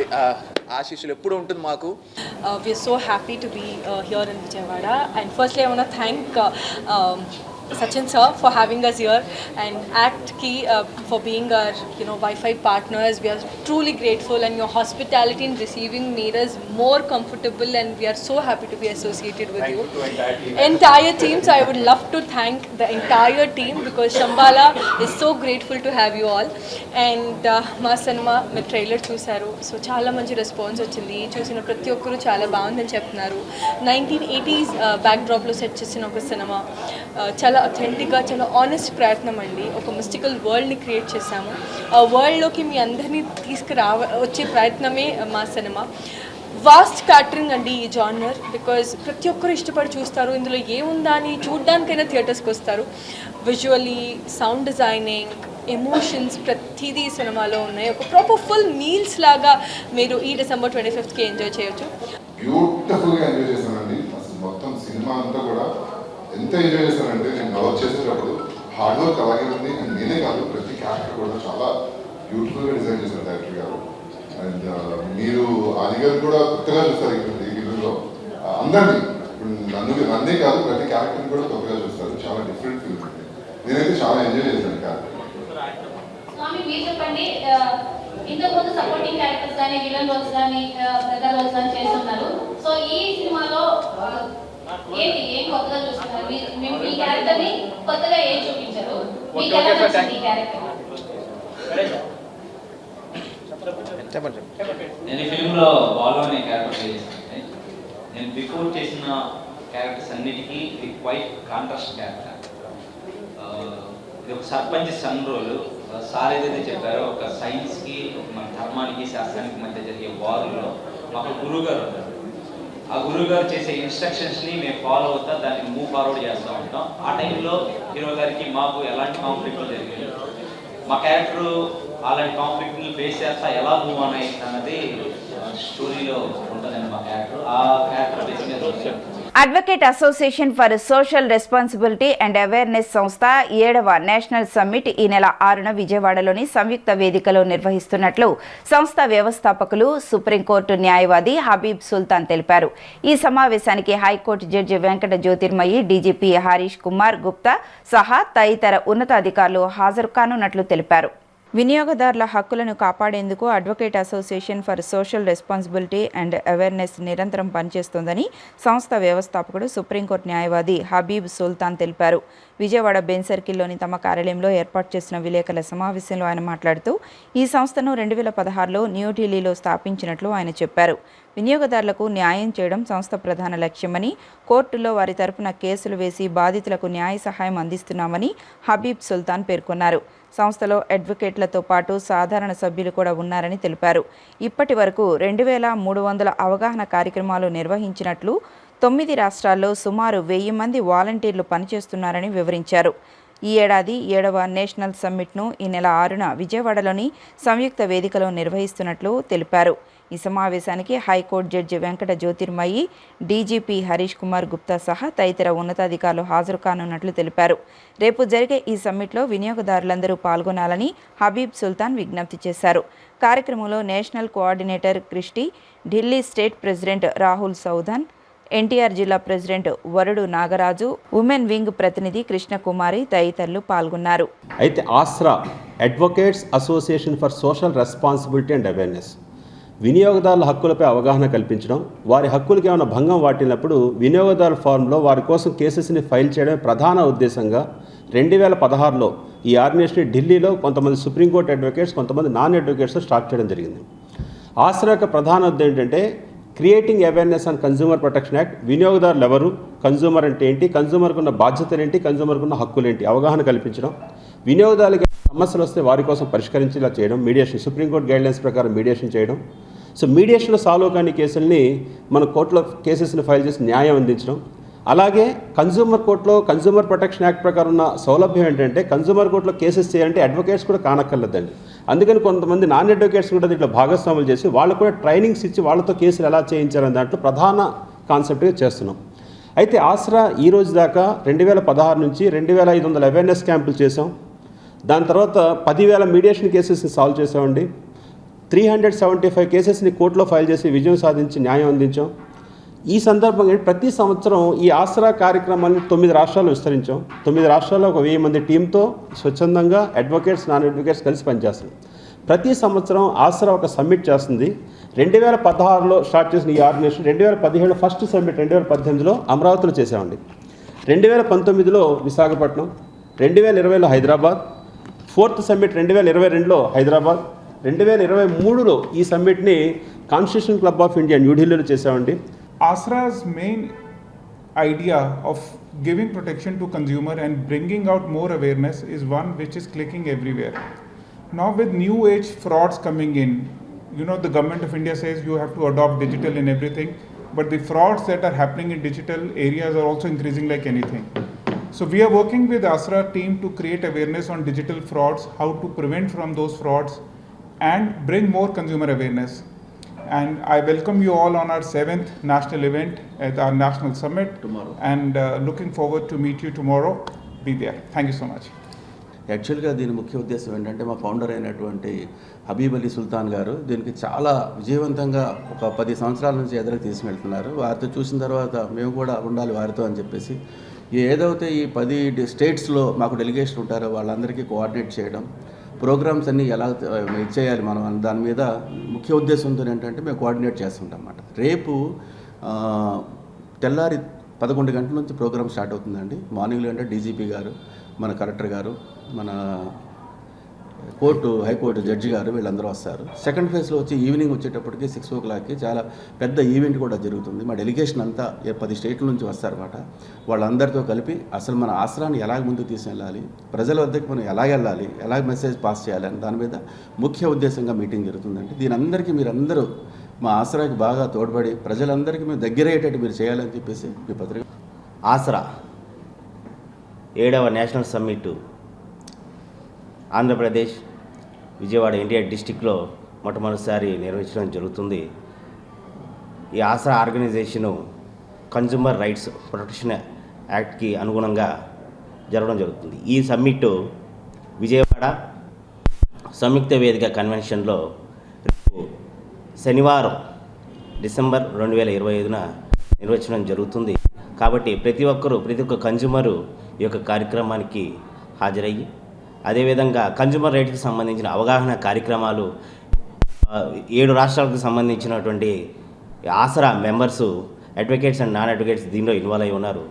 ఆశీస్సులు ఎప్పుడు ఉంటుంది మాకు. We're so happy to be here in Vijayawada, and firstly I want to thank Sachin sir for having us here, and ACT Key for being our Wi-Fi partners. We are truly grateful, and your hospitality in receiving made us more comfortable, and we are so happy to be associated with you. Entire team. So I would love to thank the entire team because Shambhala is so grateful to have you all. And మా సినిమా మీ ట్రైలర్ చూశారు. సో చాలా మంచి రెస్పాన్స్ వచ్చింది. చూసిన ప్రతి ఒక్కరు చాలా బాగుందని చెప్తున్నారు. 1980s బ్యాక్డ్రాప్లో సెట్ చేసిన ఒక సినిమా, చాలా అథెంటిక్గా, చాలా ఆనెస్ట్ ప్రయత్నం అండి. ఒక మిస్టికల్ వరల్డ్ని క్రియేట్ చేశాము. ఆ వరల్డ్లోకి మీ అందరినీ వచ్చే ప్రయత్నమే మా సినిమా. వాస్ట్ క్యాటరింగ్ అండి ఈ జానర్, బికాజ్ ప్రతి ఒక్కరు ఇష్టపడి చూస్తారు. ఇందులో ఏముందా అని చూడ్డానికైనా థియేటర్స్కి వస్తారు. విజువల్లీ, సౌండ్ డిజైనింగ్, ఎమోషన్స్ ప్రతిదీ ఈ సినిమాలో ఉన్నాయి. ఒక ప్రాపర్ ఫుల్ మీల్స్ లాగా మీరు ఈ డిసెంబర్ 25th ఎంజాయ్ చేయొచ్చు. బ్యూటిఫుల్గా ఎంజాయ్ చేశానండి. అసలు మొత్తం సినిమా అంతా కూడా ఎంత ఎంజాయ్ చేశానంటే, నేను కవర్ చేసేటప్పుడు హార్డ్ వర్క్ అలాగే ఉంది. అండ్ నేనే కాదు, ప్రతి క్యారెక్టర్ కూడా చాలా బ్యూటిఫుల్గా డిజైన్ చేశారు డైరెక్టర్ గారు. అండ్ మీరు ఆది గారు కూడా కొత్తగా చూస్తారు ఈ ఫిల్మ్లో అందరినీ. ఇప్పుడు నన్నే కాదు, ప్రతి క్యారెక్టర్ని కూడా కొత్తగా చూస్తారు. చాలా డిఫరెంట్ ఫిల్మ్ అండి. నేనైతే చాలా ఎంజాయ్ చేశాను క్యారెక్టర్. చెప్పండి, ఇంతకుముందు సపోర్టింగ్ క్యారెక్టర్స్ కానీ, విలన్ రోల్స్ కానీ, బ్రదర్ రోల్స్ కానీ చేస్తున్నారు. సో ఈ సినిమాలో ఏం కొత్తగా చూస్తున్నారు? మేము ఈ క్యారెక్టర్ ని కొత్తగా ఏం చూపించారు? మీ క్యారెక్టర్ చెప్పండి. నేను ఈ ఫిల్మ్లో బాలు అనే క్యారెక్టర్ ప్లే చేశానంటే నేను బిఫోర్ చేసిన క్యారెక్టర్స్ అన్నిటికీ ఇది క్వైట్ కాంట్రాస్ట్ క్యారెక్టర్. ఇది ఒక సర్పంచ్ సన్ రోల్. సార్ ఏదైతే చెప్పారో ఒక సైన్స్కి మన ధర్మానికి శాస్త్రానికి మధ్య జరిగే వార్లో మాకు గురువు గారు ఉంటారు. ఆ గురువు గారు చేసే ఇన్స్ట్రక్షన్స్ని మేము ఫాలో అవుతా దాన్ని మూవ్ ఫార్వర్డ్ చేస్తూ ఉంటాం. ఆ టైంలో హీరో గారికి మాకు ఎలాంటి కాన్ఫ్లిక్ట్లు జరిగాయి, మా క్యారెక్టర్ అలాంటి కాన్ఫ్లిక్ట్ని ఫేస్ చేస్తా ఎలా మూవ్ ఆన్ అయ్యింది అన్నది స్టోరీలో ఉంటుందండి మా క్యారెక్టర్. ఆ క్యారెక్టర్ బేస్ మీద advocate association for social responsibility and awareness సంస్థ 7వ నేషనల్ సమ్మిట్ ఈ నెల 6న విజయవాడలోని సంయుక్త వేదికలో నిర్వహిస్తున్నట్లు సంస్థ వ్యవస్థాపకులు సుప్రీంకోర్టు న్యాయవాది హబీబ్ సుల్తాన్ తెలిపారు. ఈ సమావేశానికి high court judge Venkata Jyothirmayi, DGP Harish Kumar Gupta సహా తదితర ఉన్నతాధికారులు హాజరు కానున్నట్లు తెలిపారు. వినియోగదారుల హక్కులను కాపాడేందుకు advocate association for social responsibility and awareness నిరంతరం పనిచేస్తోందని సంస్థ వ్యవస్థాపకుడు సుప్రీంకోర్టు న్యాయవాది హబీబ్ సుల్తాన్ తెలిపారు. విజయవాడ బెంచ్ సర్కిల్లోని తమ కార్యాలయంలో ఏర్పాటు చేసిన విలేకరుల సమావేశంలో ఆయన మాట్లాడుతూ ఈ సంస్థను 2016లో న్యూఢిల్లీలో స్థాపించినట్లు ఆయన చెప్పారు. వినియోగదారులకు న్యాయం చేయడం సంస్థ ప్రధాన లక్ష్యమని, కోర్టులో వారి తరపున కేసులు వేసి బాధితులకు న్యాయ సహాయం అందిస్తున్నామని హబీబ్ సుల్తాన్ పేర్కొన్నారు. సంస్థలో అడ్వకేట్లతో పాటు సాధారణ సభ్యులు కూడా ఉన్నారని తెలిపారు. ఇప్పటి వరకు 2300 అవగాహన కార్యక్రమాలు నిర్వహించినట్లు, 9 రాష్ట్రాల్లో సుమారు 1000 మంది వాలంటీర్లు పనిచేస్తున్నారని వివరించారు. ఈ ఏడాది 7వ నేషనల్ సమ్మిట్ను ఈ నెల 6న విజయవాడలోని సంయుక్త వేదికలో నిర్వహిస్తున్నట్లు తెలిపారు. ఈ సమావేశానికి high court judge Venkata Jyothirmayi, DGP Harish Kumar Gupta సహా తదితర ఉన్నతాధికారులు హాజరు కానున్నట్లు తెలిపారు. రేపు జరిగే ఈ సమ్మిట్లో వినియోగదారులందరూ పాల్గొనాలని హబీబ్ సుల్తాన్ విజ్ఞప్తి చేశారు. కార్యక్రమంలో national coordinator Christy, Delhi state president Rahul Saudan, NTR జిల్లా ప్రెసిడెంట్ వరుడు నాగరాజు, ఉమెన్ వింగ్ ప్రతినిధి కృష్ణకుమారి తదితరులు పాల్గొన్నారు. అయితే Asra advocates association for social responsibility and awareness వినియోగదారుల హక్కులపై అవగాహన కల్పించడం, వారి హక్కులకి ఏమైనా భంగం వాటినప్పుడు వినియోగదారుల ఫారంలో వారి కోసం కేసెస్ని ఫైల్ చేయడమే ప్రధాన ఉద్దేశంగా 2016లో ఈ ఆర్గనైజేషన్ ఢిల్లీలో కొంతమంది సుప్రీంకోర్టు అడ్వకేట్స్, కొంతమంది నాన్ అడ్వకేట్స్తో స్టార్ట్ చేయడం జరిగింది. ఆస్రా యొక్క ప్రధాన ఉద్దేశం ఏంటంటే creating awareness on consumer protection act. వినియోగదారులు ఎవరు, కన్జ్యూమర్ అంటే ఏంటి, కన్జ్యూమర్కు ఉన్న బాధ్యతలు ఏంటి, కన్జ్యూమర్కు ఉన్న హక్కులు ఏంటి, అవగాహన కల్పించడం, వినియోగదారులకి సమస్యలు వస్తే వారి కోసం పరిష్కరించేలా చేయడం, మీడియేషన్, సుప్రీంకోర్టు గైడ్లైన్స్ ప్రకారం మీడియేషన్ చేయడం. సో మీడియేషన్లో సాల్వ్ కాని కేసుల్ని మన కోర్టులో కేసెస్ని ఫైల్ చేసి న్యాయం అందించడం. అలాగే కన్జ్యూమర్ కోర్టులో కన్జ్యూమర్ ప్రొటెక్షన్ యాక్ట్ ప్రకారం ఉన్న సౌలభ్యం ఏంటంటే కన్జ్యూమర్ కోర్టులో కేసెస్ చేయాలంటే అడ్వకేట్స్ కూడా కానక్కర్లేదండి. అందుకని కొంతమంది నాన్ అడ్వకేట్స్ కూడా దీంట్లో భాగస్వాములు చేసి వాళ్ళు కూడా ట్రైనింగ్స్ ఇచ్చి వాళ్ళతో కేసులు ఎలా చేయించారని దాంట్లో ప్రధాన కాన్సెప్ట్గా చేస్తున్నాం. అయితే ఆస్రా ఈ రోజు దాకా 2016 నుంచి 2500 అవేర్నెస్ క్యాంపులు చేసాం. దాని తర్వాత 10,000 మీడియేషన్ కేసెస్ని సాల్వ్ చేసామండి. 375 కేసెస్ని కోర్టులో ఫైల్ చేసి విజయం సాధించి న్యాయం అందించాం. ఈ సందర్భంగా ప్రతి సంవత్సరం ఈ ఆసరా కార్యక్రమాన్ని 9 రాష్ట్రాల్లో విస్తరించాం. 9 రాష్ట్రాల్లో ఒక 1000 మంది టీంతో స్వచ్ఛందంగా అడ్వకేట్స్, నాన్ అడ్వకేట్స్ కలిసి పనిచేస్తాం. ప్రతి సంవత్సరం ఆసరా ఒక సమ్మిట్ చేస్తుంది. 2016లో స్టార్ట్ చేసిన ఈ ఆర్గనైజేషన్ 2017 ఫస్ట్ సమ్మిట్ 2018లో అమరావతిలో చేసామండి. 2019లో విశాఖపట్నం, 2020లో హైదరాబాద్, 4th సమ్మిట్ 2022లో హైదరాబాద్, 2023లో ఈ సమ్మిట్ని కాన్స్టిట్యూషన్ క్లబ్ ఆఫ్ ఇండియా న్యూఢిల్లీలో చేసామండి. ASRA's main idea of giving protection to consumer and bringing out more awareness is one which is clicking everywhere. Now with new age frauds coming in, you know, the government of India says you have to adopt digital in everything, but the frauds that are happening in digital areas are also increasing like anything. So we are working with ASRA team to create awareness on digital frauds, how to prevent from those frauds and bring more consumer awareness. And I welcome you all on our 7th national event at our national summit tomorrow, and looking forward to meet you tomorrow. Be there. Thank you so much. యాక్చువల్గా దీని ముఖ్య ఉద్దేశం ఏంటంటే మా ఫౌండర్ అయినటువంటి హబీబ్ అలీ సుల్తాన్ గారు దీనికి చాలా విజయవంతంగా ఒక 10 సంవత్సరాల నుంచి ఎదురు తీసుకెళ్తున్నారు. వారితో చూసిన తర్వాత మేము కూడా ఉండాలి వారితో అని చెప్పేసి ఏదైతే ఈ 10 స్టేట్స్లో మాకు డెలిగేషన్ ఉంటారో వాళ్ళందరికీ కోఆర్డినేట్ చేయడం, ప్రోగ్రామ్స్ అన్నీ ఎలా ఇచ్చేయాలి మనం దాని మీద ముఖ్య ఉద్దేశంతో ఏంటంటే మేము కోఆర్డినేట్ చేస్తుంటాం అన్నమాట. రేపు తెల్లారి 11 గంటల నుంచి ప్రోగ్రామ్ స్టార్ట్ అవుతుందండి. మార్నింగ్లో అంటే డీజీపీ గారు, మన కలెక్టర్ గారు, మన హైకోర్టు జడ్జి గారు వీళ్ళందరూ వస్తారు. సెకండ్ ఫేజ్లో వచ్చి ఈవినింగ్ వచ్చేటప్పటికి 6 o'clockకి చాలా పెద్ద ఈవెంట్ కూడా జరుగుతుంది. మా డెలిగేషన్ అంతా 10 స్టేట్ల నుంచి వస్తారన్నమాట. వాళ్ళందరితో కలిపి అసలు మన ఆసరాన్ని ఎలాగ ముందుకు తీసుకెళ్ళాలి, ప్రజల వద్దకు మనం ఎలాగ వెళ్ళాలి, ఎలాగ మెసేజ్ పాస్ చేయాలి అని దాని మీద ముఖ్య ఉద్దేశంగా మీటింగ్ జరుగుతుందండి. దీని అందరికీ మీరందరూ మా ఆసరాకి బాగా తోడ్పడి ప్రజలందరికీ మేము దగ్గరయ్యేటట్టు మీరు చేయాలని చెప్పేసి మీ పత్రిక. ఆసరా 7వ నేషనల్ సమ్మిట్ ఆంధ్రప్రదేశ్ విజయవాడ ఎన్టీఆర్ డిస్టిక్లో మొట్టమొదటిసారి నిర్వహించడం జరుగుతుంది. ఈ ఆసరా ఆర్గనైజేషను కన్జ్యూమర్ రైట్స్ ప్రొటెక్షన్ యాక్ట్కి అనుగుణంగా జరగడం జరుగుతుంది. ఈ సమ్మిట్ విజయవాడ సంయుక్త వేదిక కన్వెన్షన్లో శనివారం డిసెంబర్ 2025న నిర్వహించడం జరుగుతుంది. కాబట్టి ప్రతి ఒక్క కన్జ్యూమరు ఈ యొక్క కార్యక్రమానికి హాజరయ్యి అదేవిధంగా కన్జ్యూమర్ రైట్కి సంబంధించిన అవగాహన కార్యక్రమాలు 7 రాష్ట్రాలకు సంబంధించినటువంటి Asara members advocates and non advocates దీనిలో ఇన్వాల్వ్ అయి ఉన్నారు.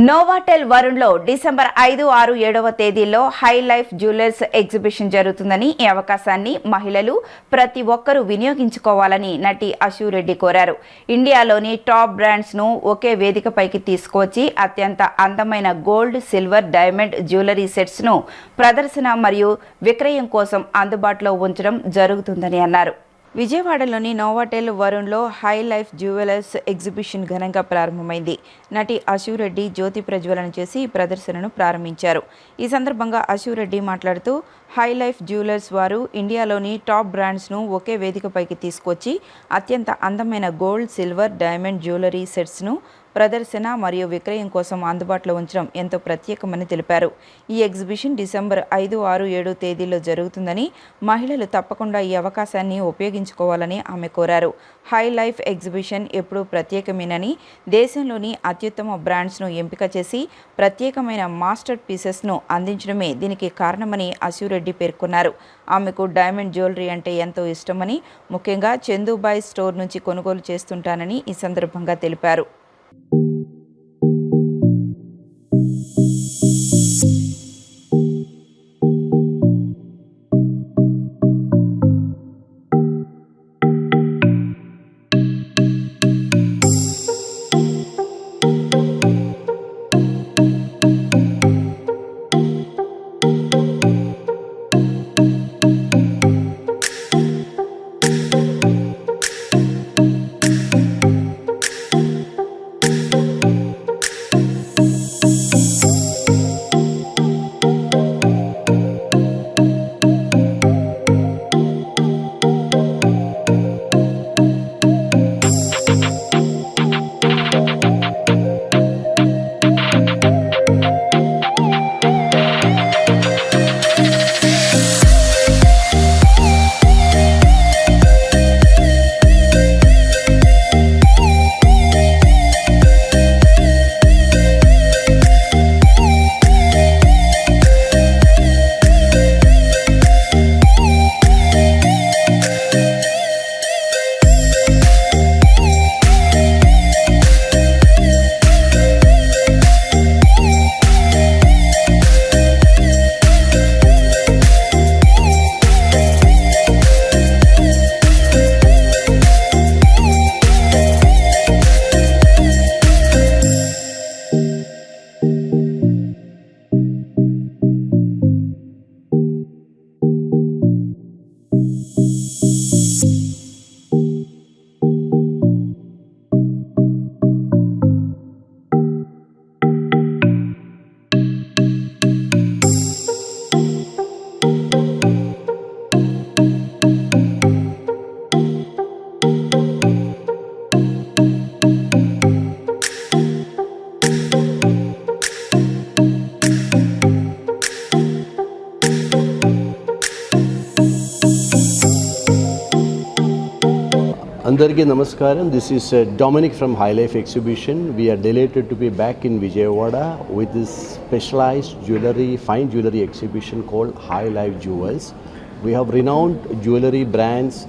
నోవాటెల్ వరుణ్లో డిసెంబర్ 5, 6, 7వ తేదీల్లో హై లైఫ్ జ్యువెలర్స్ ఎగ్జిబిషన్ జరుగుతుందని, ఈ అవకాశాన్ని మహిళలు ప్రతి ఒక్కరూ వినియోగించుకోవాలని నటి అశు రెడ్డి కోరారు. ఇండియాలోని టాప్ బ్రాండ్స్ను ఒకే వేదికపైకి తీసుకువచ్చి అత్యంత అందమైన గోల్డ్, సిల్వర్, డైమండ్ జ్యువెలరీ సెట్స్ను ప్రదర్శన మరియు విక్రయం కోసం అందుబాటులో ఉంచడం జరుగుతుందని అన్నారు. విజయవాడలోని నోవాటెల్ వరుణ్లో హై లైఫ్ జ్యువెలర్స్ ఎగ్జిబిషన్ ఘనంగా ప్రారంభమైంది. నటి అశు రెడ్డి జ్యోతి ప్రజ్వలన చేసి ఈ ప్రదర్శనను ప్రారంభించారు. ఈ సందర్భంగా అశు రెడ్డి మాట్లాడుతూ హై లైఫ్ జ్యువెలర్స్ వారు ఇండియాలోని టాప్ బ్రాండ్స్ను ఒకే వేదికపైకి తీసుకొచ్చి అత్యంత అందమైన గోల్డ్, సిల్వర్, డైమండ్ జ్యువెలరీ సెట్స్ను ప్రదర్శన మరియు విక్రయం కోసం అందుబాటులో ఉంచడం ఎంతో ప్రత్యేకమని తెలిపారు. ఈ ఎగ్జిబిషన్ డిసెంబర్ 5, 6, 7 తేదీల్లో జరుగుతుందని, మహిళలు తప్పకుండా ఈ అవకాశాన్ని ఉపయోగించుకోవాలని ఆమె కోరారు. హై లైఫ్ ఎగ్జిబిషన్ ఎప్పుడూ ప్రత్యేకమేనని, దేశంలోని అత్యుత్తమ బ్రాండ్స్ను ఎంపిక చేసి ప్రత్యేకమైన మాస్టర్ పీసెస్ను అందించడమే దీనికి కారణమని అశు రెడ్డి పేర్కొన్నారు. ఆమెకు డైమండ్ జ్యువెలరీ అంటే ఎంతో ఇష్టమని, ముఖ్యంగా చందుబాయ్ స్టోర్ నుంచి కొనుగోలు చేస్తుంటానని ఈ సందర్భంగా తెలిపారు. Andariki Namaskaram. This is Dominic from High Life Exhibition. We are delighted to be back in Vijayawada with this specialized jewelry, fine jewelry exhibition called High Life Jewels. We have renowned jewelry brands.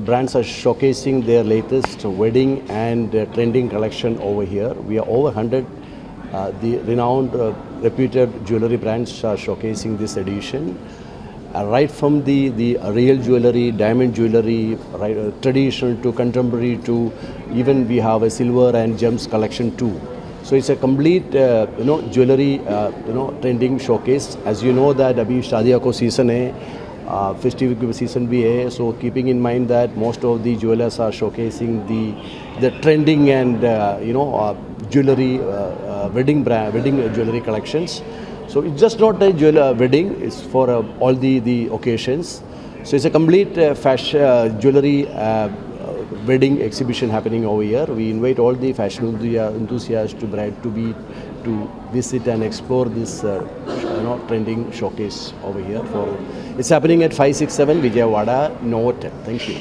Brands are showcasing their latest wedding and trending collection over here. We are over 100 the renowned reputed jewelry brands are showcasing this edition. right from the real jewelry, diamond jewelry, right, traditional to contemporary to even we have a silver and gems collection too. So it's a complete jewelry trending showcase. As you know that अभी शादियों को season है, festive season भी है. So keeping in mind that most of the jewelers are showcasing the trending and jewelry wedding jewelry collections. So it's just not a wedding; it's for all the occasions. So it's a complete fashion jewelry wedding exhibition happening over here. We invite all the fashion enthusiasts to visit and explore this trending showcase over here. It's happening at 567 Vijayawada Novotel. Thank you.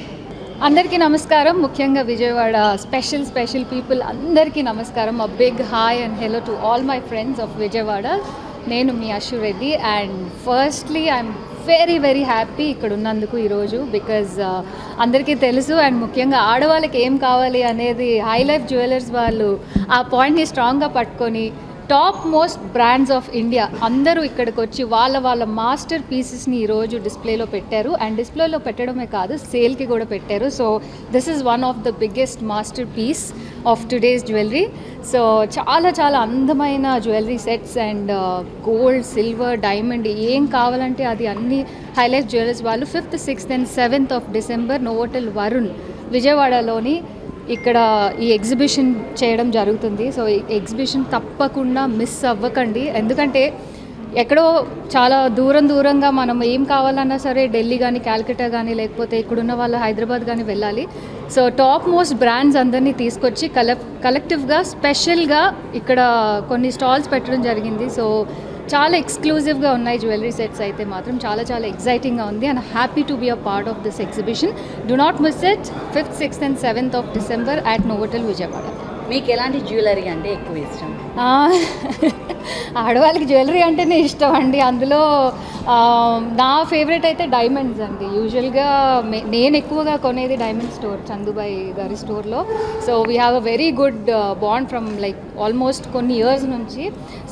అందరికీ నమస్కారం. ముఖ్యంగా విజయవాడ స్పెషల్ పీపుల్ అందరికీ నమస్కారం. A big hi and hello to all my friends of Vijayawada. నేను మీ Ashu Reddy and firstly I'm very happy ఇక్కడ ఉన్నందుకు ఈరోజు. బికాజ్ అందరికీ తెలుసు అండ్ ముఖ్యంగా ఆడవాళ్ళకి ఏం కావాలి అనేది హై లైఫ్ జ్యువెలర్స్ వాళ్ళు ఆ పాయింట్ని స్ట్రాంగ్గా పట్టుకొని top most brands of India అందరూ ఇక్కడికి వచ్చి వాళ్ళ మాస్టర్ పీసెస్ని ఈరోజు డిస్ప్లేలో పెట్టారు. అండ్ డిస్ప్లేలో పెట్టడమే కాదు, సేల్కి కూడా పెట్టారు. So this is one of the biggest masterpiece of today's jewellery. So చాలా అందమైన jewellery sets and gold, silver, diamond ఏం కావాలంటే అది అన్ని హైలైట్ జ్యువెలర్స్ వాళ్ళు 5th, 6th and 7th of December Novotel Varun విజయవాడలోని ఇక్కడ ఈ ఎగ్జిబిషన్ చేయడం జరుగుతుంది. సో ఈ ఎగ్జిబిషన్ తప్పకుండా మిస్ అవ్వకండి. ఎందుకంటే ఎక్కడో చాలా దూరంగా మనం ఏం కావాలన్నా సరే ఢిల్లీ కానీ, క్యాల్కటా కానీ, లేకపోతే ఇక్కడున్న వాళ్ళు హైదరాబాద్ కానీ వెళ్ళాలి. సో టాప్ మోస్ట్ బ్రాండ్స్ అందరినీ తీసుకొచ్చి కలెక్టివ్గా స్పెషల్గా ఇక్కడ కొన్ని స్టాల్స్ పెట్టడం జరిగింది. సో చాలా ఎక్స్క్లూజివ్గా ఉన్నాయి జ్యువెలరీ సెట్స్ అయితే మాత్రం చాలా ఎగ్జైటింగ్గా ఉంది. And happy to be a part of this exhibition. Do not miss it. 5th, 6th and 7th of December at Novotel Vijayawada. మీకు ఎలాంటి జ్యువెలరీ అంటే ఎక్కువ ఇష్టం? ఆడవాళ్ళకి జ్యువెలరీ అంటేనే ఇష్టం అండి. అందులో నా ఫేవరెట్ అయితే డైమండ్స్ అండి. యూజువల్గా నేను ఎక్కువగా కొనేది డైమండ్ స్టోర్, చందుబాయి గారి స్టోర్లో. So we have a very good bond from like almost కొన్ని ఇయర్స్ నుంచి.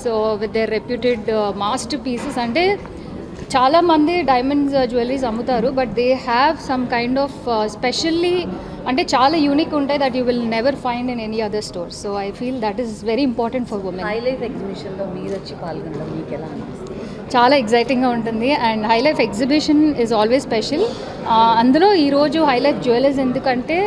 So with their reputed masterpieces. అంటే చాలామంది డైమండ్స్ జ్యువెలరీస్ అమ్ముతారు, but they have some kind of specially అంటే చాలా యూనిక్ ఉంటాయి that you will never find in any other store. So I feel that is very important for women. Hi Life ఎగ్జిబిషన్లో మీరు వచ్చి పాల్గొనడం మీకు ఎలా అనిపిస్తుంది? చాలా ఎగ్జైటింగ్గా ఉంటుంది. And high life exhibition is always special. అందులో ఈరోజు హై లైఫ్ జ్యువెలర్స్ ఎందుకంటే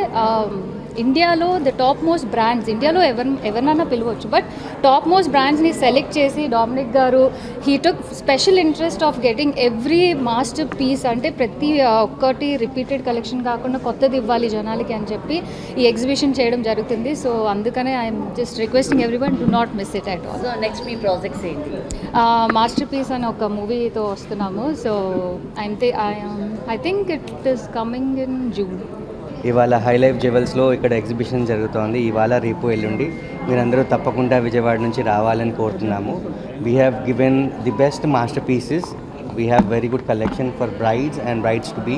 ఇండియాలో ద టాప్ మోస్ట్ బ్రాండ్స్, ఇండియాలో ఎవరినైనా పిలవచ్చు, బట్ టాప్ మోస్ట్ బ్రాండ్స్ని సెలెక్ట్ చేసి డామినిక్ గారు he took special interest of getting every masterpiece. అంటే ప్రతి ఒక్కటి రిపీటెడ్ కలెక్షన్ కాకుండా కొత్తది ఇవ్వాలి జనాలకి అని చెప్పి ఈ ఎగ్జిబిషన్ చేయడం జరుగుతుంది. సో అందుకనే I'm just requesting everyone do not miss it at all. So next me projects ఏంటి? మాస్టర్ పీస్ అని ఒక మూవీతో వస్తున్నాము. So I think it is coming in June. ఇవాళ హై లైఫ్ జ్యువెల్స్లో ఇక్కడ ఎగ్జిబిషన్ జరుగుతోంది. ఇవాళ, రేపు, ఎల్లుండి మీరందరూ తప్పకుండా విజయవాడ నుంచి రావాలని కోరుతున్నాము. We have given the best masterpieces. We have very good collection for brides and brides to be.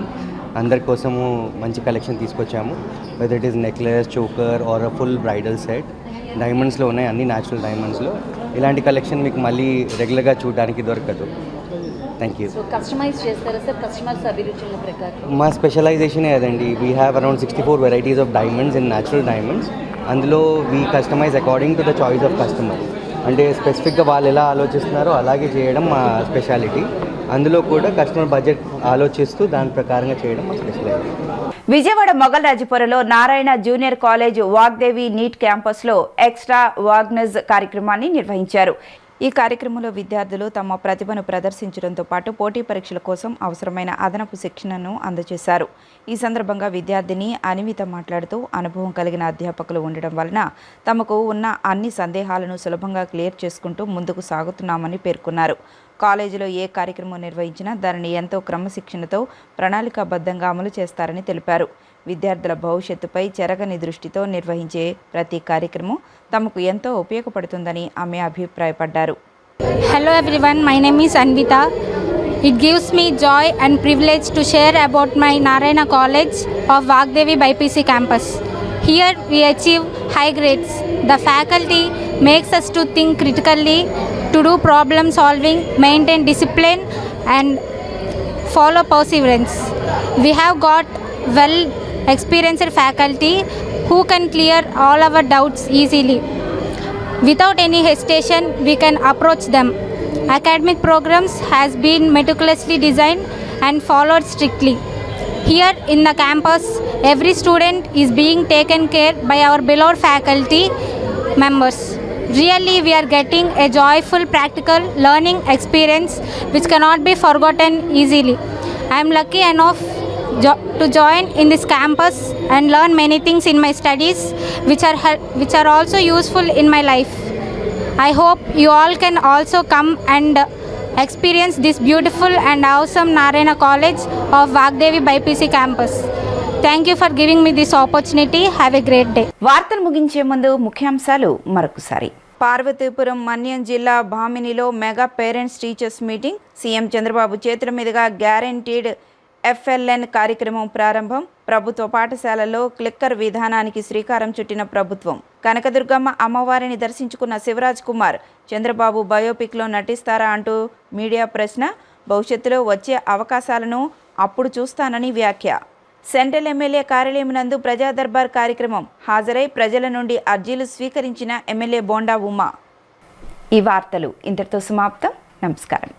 అందరి కోసము మంచి కలెక్షన్ తీసుకొచ్చాము. Whether it is necklace, choker or a full bridal set. డైమండ్స్లో ఉన్నాయి, అన్ని న్యాచురల్ డైమండ్స్లో. ఇలాంటి కలెక్షన్ మీకు మళ్ళీ రెగ్యులర్గా చూడడానికి దొరకదు. Thank you. సో కస్టమైజ్ చేస్తారా సార్ కస్టమర్స్ అభిరుచుల ప్రకారం? మా స్పెషలైజేషనే అదండి. We have around 64 varieties of diamonds and natural diamonds. అందులో we customize according to the choice of customer. అంటే స్పెసిఫిక్గా వాళ్ళు ఎలా ఆలోచిస్తున్నారో అలాగే చేయడం మా స్పెషాలిటీ. అందులో కూడా కస్టమర్ బడ్జెట్ ఆలోచిస్తూ దాని ప్రకారంగా చేయడం మా స్పెషాలిటీ. విజయవాడ మొగల్రాజుపురంలో Narayana junior college Vagdevi NEET క్యాంపస్లో ఎక్స్ట్రా వాగ్నెస్ కార్యక్రమాన్ని నిర్వహించారు. ఈ కార్యక్రమంలో విద్యార్థులు తమ ప్రతిభను ప్రదర్శించడంతో పాటు పోటీ పరీక్షల కోసం అవసరమైన అదనపు శిక్షణను అందజేశారు. ఈ సందర్భంగా విద్యార్థిని అనిమిత మాట్లాడుతూ అనుభవం కలిగిన అధ్యాపకులు ఉండడం వలన తమకు ఉన్న అన్ని సందేహాలను సులభంగా క్లియర్ చేసుకుంటూ ముందుకు సాగుతున్నామని పేర్కొన్నారు. కాలేజీలో ఏ కార్యక్రమం నిర్వహించినా దానిని ఎంతో క్రమశిక్షణతో ప్రణాళికాబద్ధంగా అమలు చేస్తారని తెలిపారు. విద్యార్థుల భవిష్యత్తుపై చెరగని దృష్టితో నిర్వహించే ప్రతి కార్యక్రమం తమకు ఎంతో ఉపయోగపడుతుందని ఆమె అభిప్రాయపడ్డారు. Hello everyone, my name is Anvita. It gives me joy and privilege to share about my Narayana College of Vagdevi BPC campus. Here we achieve high grades. The faculty makes us to think critically, to do problem solving, maintain discipline and follow perseverance. We have got well experienced faculty who can clear all our doubts easily. Without any hesitation, we can approach them. Academic programs has been meticulously designed and followed strictly. Here in the campus, every student is being taken care by our beloved faculty members. Really, we are getting a joyful practical learning experience which cannot be forgotten easily. I am lucky enough to join in this campus and learn many things in my studies which are also useful in my life. I hope you all can also come and experience this beautiful and awesome Narayana College of Vagdevi BPC campus. Thank you for giving me this opportunity. Have a great day. వార్తలు ముగించే ముందు ముఖ్యాంశాలు మరొకసారి. పార్వతీపురం మన్యం జిల్లా భామినిలో mega parents teachers meeting. CM Chandrababu చేతుల మీదుగా గ్యారెంటీడ్ FLN కార్యక్రమం ప్రారంభం. ప్రభుత్వ పాఠశాలల్లో క్లిక్కర్ విధానానికి శ్రీకారం చుట్టిన ప్రభుత్వం. కనకదుర్గమ్మ అమ్మవారిని దర్శించుకున్న శివరాజ్ కుమార్ చంద్రబాబు బయోపిక్లో నటిస్తారా అంటూ మీడియా ప్రశ్న. భవిష్యత్తులో వచ్చే అవకాశాలను అప్పుడు చూస్తానని వ్యాఖ్య. సెంట్రల్ ఎమ్మెల్యే కార్యాలయం నందు ప్రజా దర్బార్ కార్యక్రమం. హాజరై ప్రజల నుండి అర్జీలు స్వీకరించిన ఎమ్మెల్యే బోండా ఉమా. ఈ వార్తలు ఇంతటితో సమాప్తం. నమస్కారం.